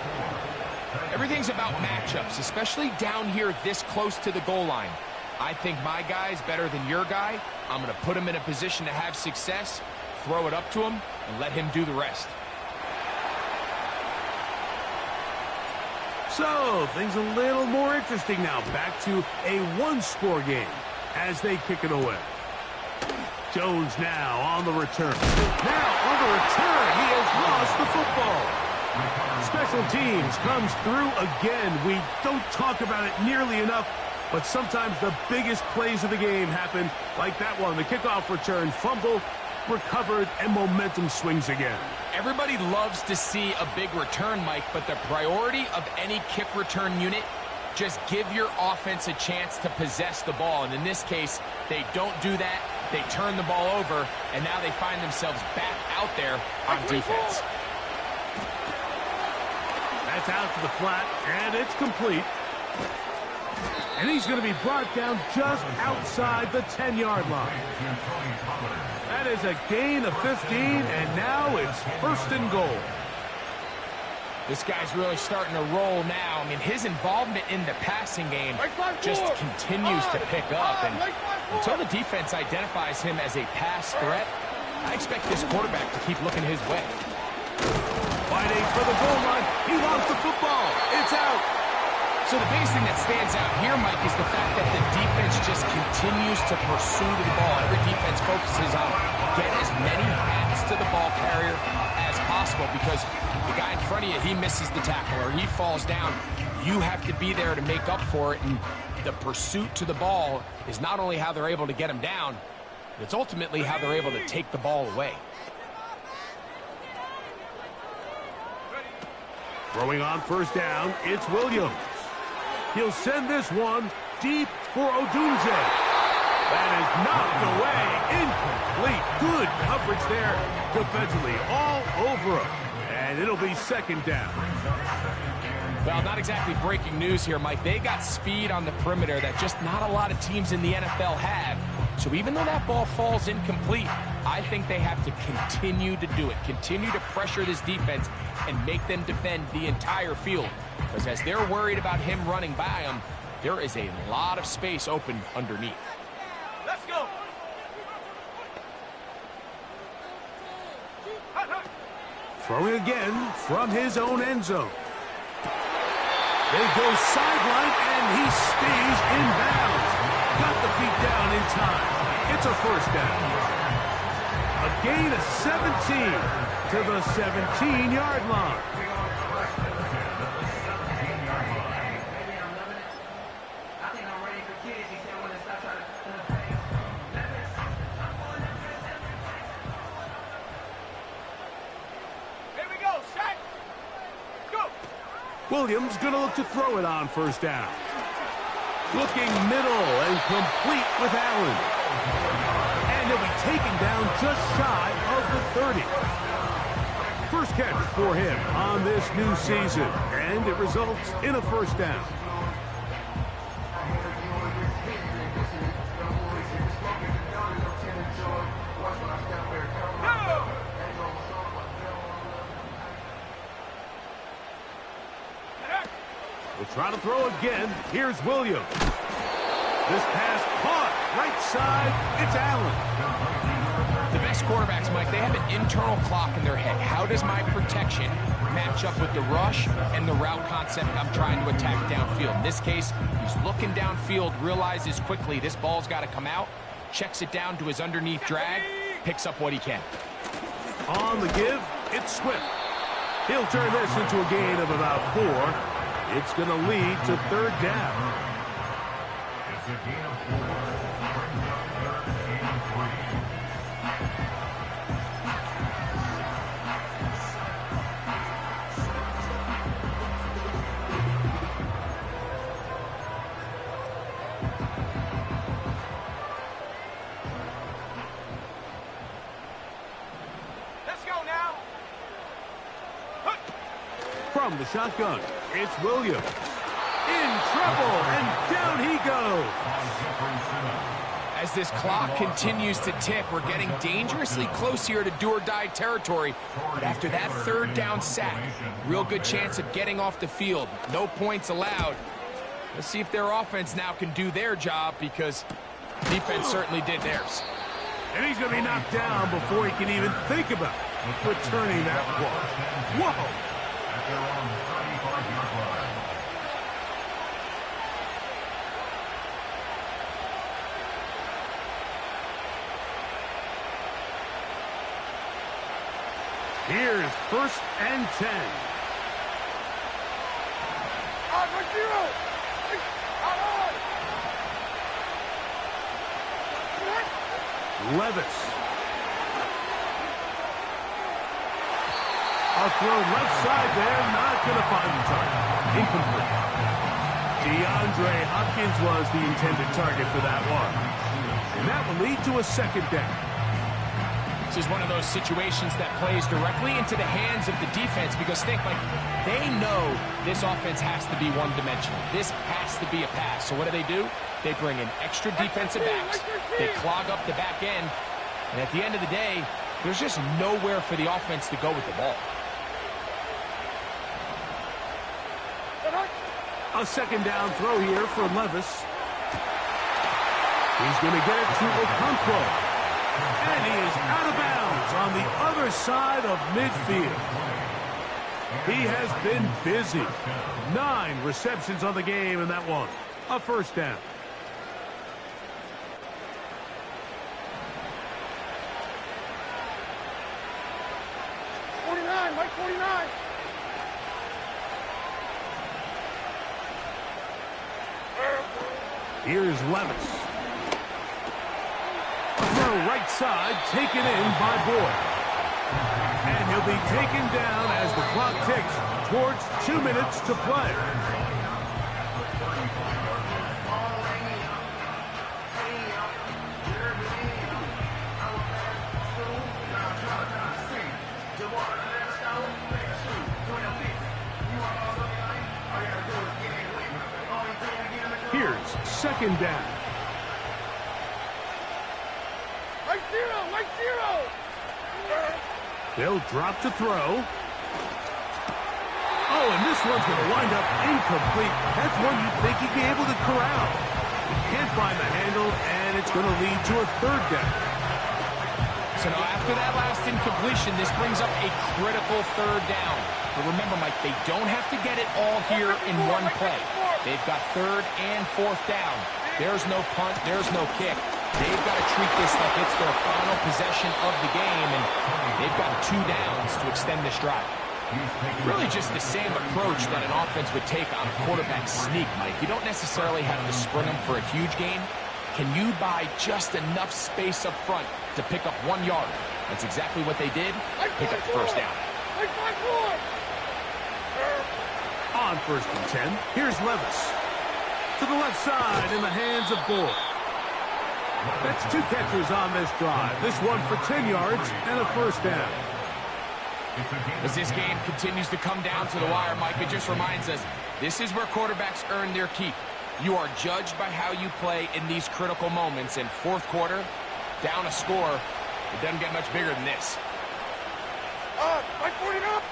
[SPEAKER 2] Everything's about matchups, especially down here this close to the goal line. I think my guy's better than your guy. I'm going to put him in a position to have success, throw it up to him, and let him do the rest. So, things a little more interesting now. Back to a 1-score game.
[SPEAKER 1] as they kick it away. Jones now on the return. Now on the return, he has lost the football. Special teams comes through again. We don't talk about it nearly enough, but sometimes the biggest plays of the game happen like that one. The kickoff return, fumble, recovered, and momentum swings again.
[SPEAKER 2] Everybody loves to see a big return, Mike, but the priority of any kick return unit, just give your offense a chance to possess the ball. And in this case, they don't do that. They turn the ball over, and now they find themselves back out there on defense.
[SPEAKER 1] That's out to the flat, and it's complete. And he's going to be brought down just outside the 10-yard line. That is a gain of 15, and now it's 1st and goal.
[SPEAKER 2] This guy's really starting to roll now. I mean, his involvement in the passing game just continues to pick up. And until the defense identifies him as a pass threat, I expect this quarterback to keep looking his way.
[SPEAKER 1] Fighting for the goal line. He lost the football. It's out.
[SPEAKER 2] So the biggest thing that stands out here, Mike, is the fact that the defense just continues to pursue the ball. Every defense focuses on get as many hats to the ball carrier as possible, because the guy in front of you, he misses the tackle or he falls down. You have to be there to make up for it, and the pursuit to the ball is not only how they're able to get him down, it's ultimately how they're able to take the ball away.
[SPEAKER 1] Throwing on 1st down, it's Williams. He'll send this one deep for Odunze. That is knocked away, incomplete. Good coverage there defensively, all over him. And it'll be 2nd down.
[SPEAKER 2] Well, not exactly breaking news here, Mike. They got speed on the perimeter that just not a lot of teams in the NFL have. So even though that ball falls incomplete, I think they have to continue to do it. Continue to pressure this defense and make them defend the entire field. Because as they're worried about him running by them, there is a lot of space open underneath.
[SPEAKER 4] Let's go.
[SPEAKER 1] Throwing again from his own end zone. They go sideline, and he stays in bounds. Got the feet down in time. It's a 1st down. A gain of 17 to the 17-yard line. Williams going to look to throw it on 1st down. Looking middle and complete with Allen. And he'll be taken down just shy of the 30. First catch for him on this new season, and it results in a 1st down. We'll try to throw again. Here's Williams. This pass caught right side. It's Allen.
[SPEAKER 2] The best quarterbacks, Mike, they have an internal clock in their head. How does my protection match up with the rush and the route concept I'm trying to attack downfield? In this case, he's looking downfield, realizes quickly this ball's got to come out, checks it down to his underneath drag, picks up what he can.
[SPEAKER 1] On the give, it's Swift. He'll turn this into a gain of about 4. It's going to lead to 3rd down.
[SPEAKER 3] It's a gain of 4. Brings up 3rd and 3.
[SPEAKER 4] Let's go now.
[SPEAKER 1] From the shotgun, it's Williams. In trouble, and down he goes.
[SPEAKER 2] As this clock continues to tick, we're getting dangerously close here to do-or-die territory. But after that 3rd down sack, real good chance of getting off the field. No points allowed. Let's see if their offense now can do their job, because defense certainly did theirs.
[SPEAKER 1] And he's going to be knocked down before he can even think about returning that ball. Whoa!
[SPEAKER 3] They're on the 35-yard line.
[SPEAKER 1] 1 Here's 1st and 10. Levis. A throw left side there, not going to find the target. Incomplete. DeAndre Hopkins was the intended target for that one. And that will lead to a 2nd down.
[SPEAKER 2] This is one of those situations that plays directly into the hands of the defense because think, like, they know this offense has to be one-dimensional. This has to be a pass. So what do? They bring in extra defensive backs. They clog up the back end. And at the end of the day, there's just nowhere for the offense to go with the ball.
[SPEAKER 1] A 2nd down throw here for Levis. He's going to get it to Okonkwo. And he is out of bounds on the other side of midfield. He has been busy. 9 receptions on the game in that one. A 1st down.
[SPEAKER 4] Mike 49.
[SPEAKER 1] Here's Levis. A throw right side, taken in by Boyd. And he'll be taken down as the clock ticks towards 2 minutes to play. Here's 2nd down.
[SPEAKER 4] Right zero.
[SPEAKER 1] They'll drop to throw. Oh, and this one's going to wind up incomplete. That's one you'd think he'd be able to corral. He can't find the handle, and it's going to lead to a 3rd down.
[SPEAKER 2] So now after that last incompletion, this brings up a critical 3rd down. But remember, Mike, they don't have to get it all here in one play. They've got 3rd and 4th down. There's no punt. There's no kick. They've got to treat this like it's their final possession of the game, and they've got 2 downs to extend this drive. Really just the same approach that an offense would take on a quarterback sneak, Mike. You don't necessarily have to spring them for a huge gain. Can you buy just enough space up front to pick up 1 yard? That's exactly what they did. Pick up the 1st down.
[SPEAKER 1] On 1st and 10, here's Levis. To the left side in the hands of Boyd. That's 2 catchers on this drive. This one for 10 yards and a 1st down.
[SPEAKER 2] As this game continues to come down to the wire, Mike, it just reminds us, this is where quarterbacks earn their keep. You are judged by how you play in these critical moments. In 4th quarter, down a score, it doesn't get much bigger than this.
[SPEAKER 4] Mike 49.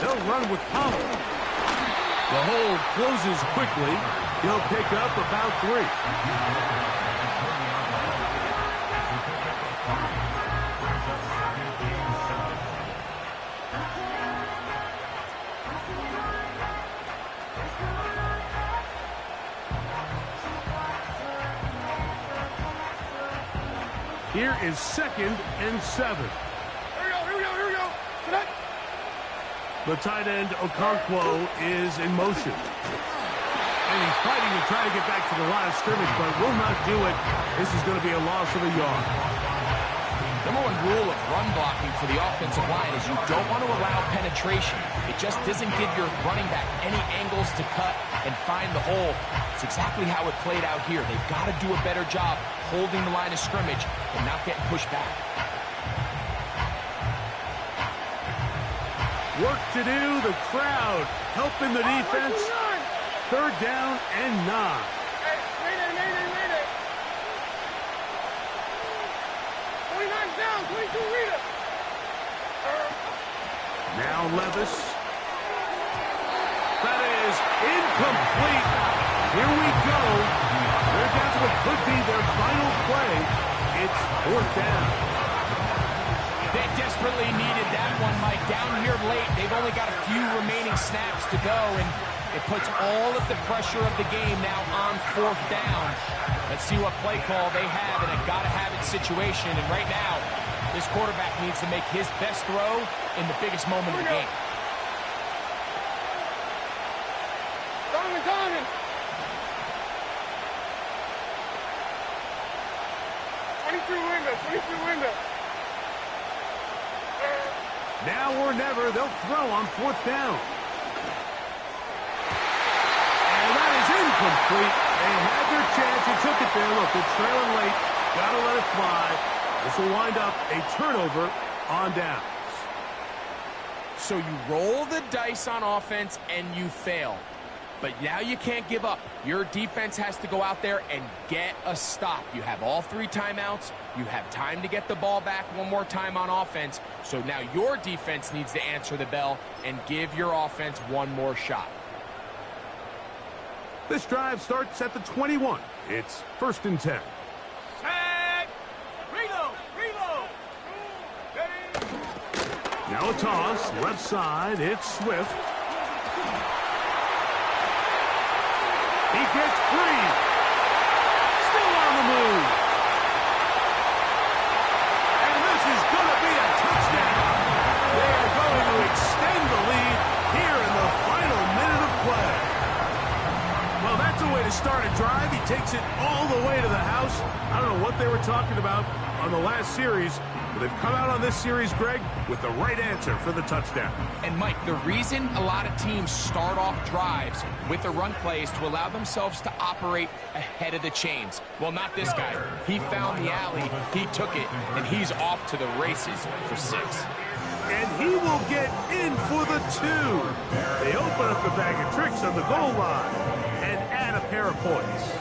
[SPEAKER 1] They'll run with power. The hold closes quickly. He'll pick up about 3. Here is 2nd and 7.
[SPEAKER 4] Here we go. Tonight.
[SPEAKER 1] The tight end, Okonkwo, is in motion. And he's fighting to try to get back to the line of scrimmage, but will not do it. This is going to be a loss of a yard.
[SPEAKER 2] Number 1 rule of run blocking for the offensive line is you don't want to allow penetration. It just doesn't give your running back any angles to cut and find the hole. It's exactly how it played out here. They've got to do a better job holding the line of scrimmage and not getting pushed back.
[SPEAKER 1] Work to do, the crowd helping the defense. 3rd down and 9.
[SPEAKER 4] Mayday. 49's down, 22 Rita.
[SPEAKER 1] Now Levis. That is incomplete. Here we go. They're down to what could be their final play. It's 4th down.
[SPEAKER 2] They desperately needed that one, Mike. Down here late, they've only got a few remaining snaps to go, and it puts all of the pressure of the game now on 4th down. Let's see what play call they have in a gotta-have-it situation, and right now, This quarterback needs to make his best throw in the biggest moment of the game.
[SPEAKER 4] Donovan. 23 window.
[SPEAKER 1] Now or never, they'll throw on 4th down. And that is incomplete. They had their chance. He took it there. Look, they're trailing late. Got to let it fly. This will wind up a turnover on downs.
[SPEAKER 2] So you roll the dice on offense and you fail. But now you can't give up. Your defense has to go out there and get a stop. You have all 3 timeouts. You have time to get the ball back one more time on offense. So now your defense needs to answer the bell and give your offense one more shot.
[SPEAKER 1] This drive starts at the 21. It's 1st and 10.
[SPEAKER 4] Set. Reload.
[SPEAKER 1] Now a toss, left side, it's Swift. He gets free. Still on the move. And this is going to be a touchdown. They are going to extend the lead here in the final minute of play. Well, that's a way to start a drive. He takes it all the way to the house. I don't know what they were talking about on the last series, but they've come out on this series, Greg, with the right answer for the touchdown.
[SPEAKER 2] And Mike, the reason a lot of teams start off drives with the run play is to allow themselves to operate ahead of the chains. Well, not this guy. He found the alley, he took it, and he's off to the races for 6.
[SPEAKER 1] And he will get in for the 2. They open up the bag of tricks on the goal line and add a pair of points.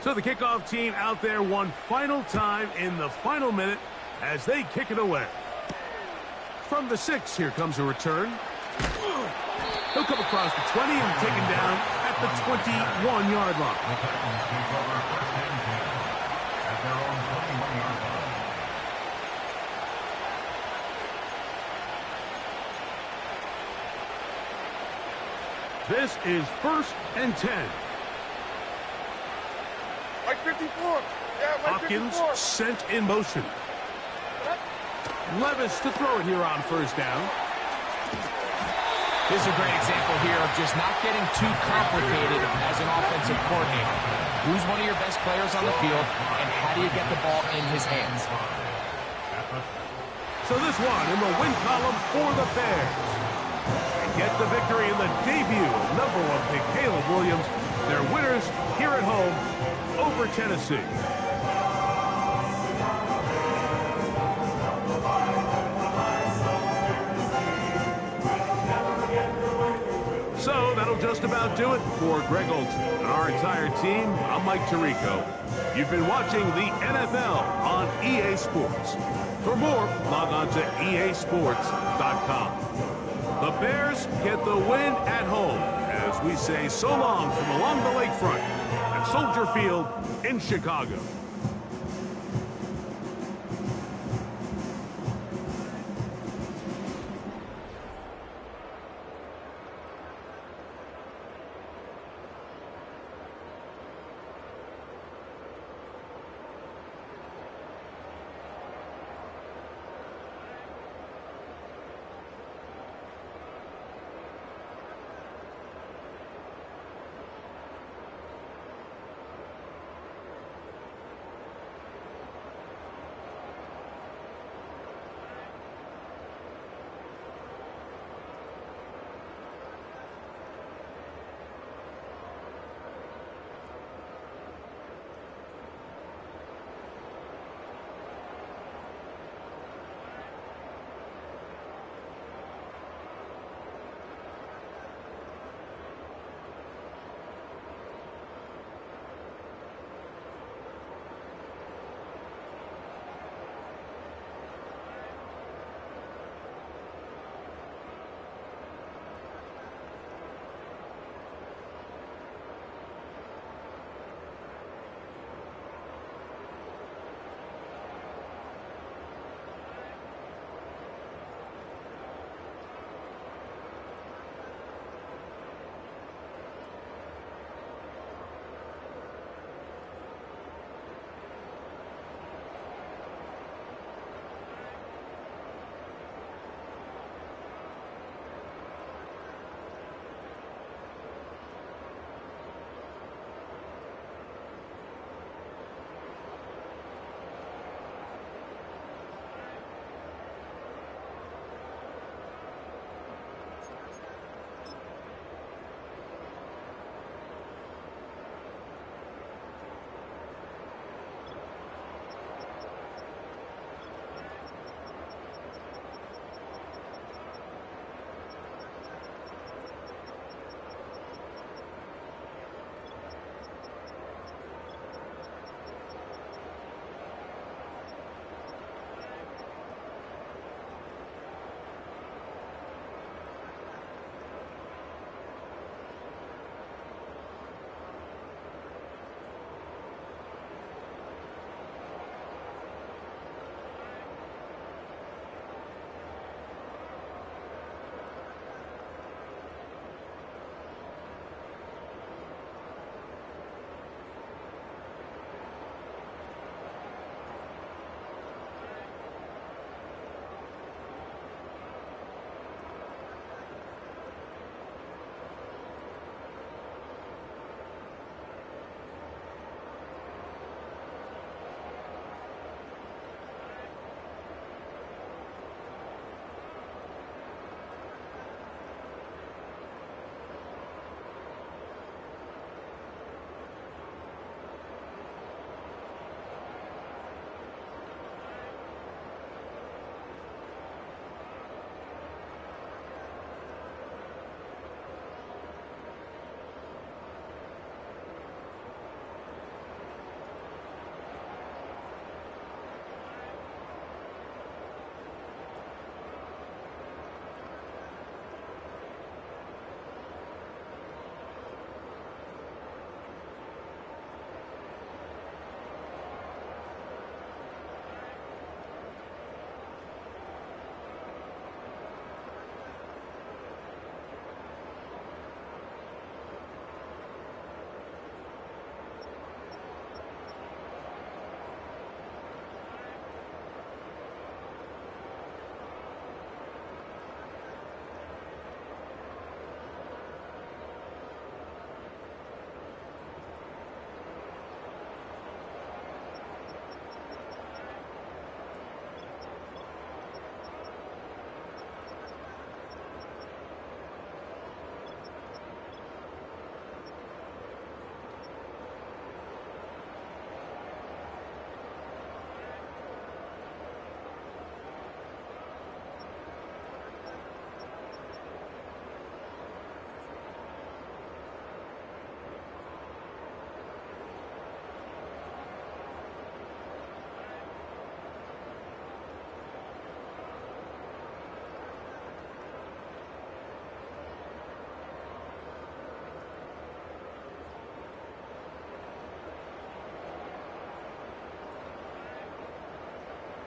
[SPEAKER 1] So the kickoff team out there one final time in the final minute as they kick it away. From the 6, here comes a return. He'll come across the 20 and taken down at the 21-yard line. This is 1st and 10.
[SPEAKER 4] Mike 54. Yeah, Mike
[SPEAKER 1] Hopkins
[SPEAKER 4] 54.
[SPEAKER 1] sent in motion. Levis to throw it here on 1st down.
[SPEAKER 2] This is a great example here of just not getting too complicated as an offensive coordinator. Who's one of your best players on the field, and how do you get the ball in his hands?
[SPEAKER 1] So this one in the win column for the Bears. And get the victory in the debut of #1 pick Caleb Williams. They're winners here at home over Tennessee. So that'll just about do it for Greg Olson and our entire team. I'm Mike Tirico. You've been watching the NFL on EA Sports. For more, log on to easports.com. The Bears get the win at home as we say so long from along the lakefront at Soldier Field in Chicago.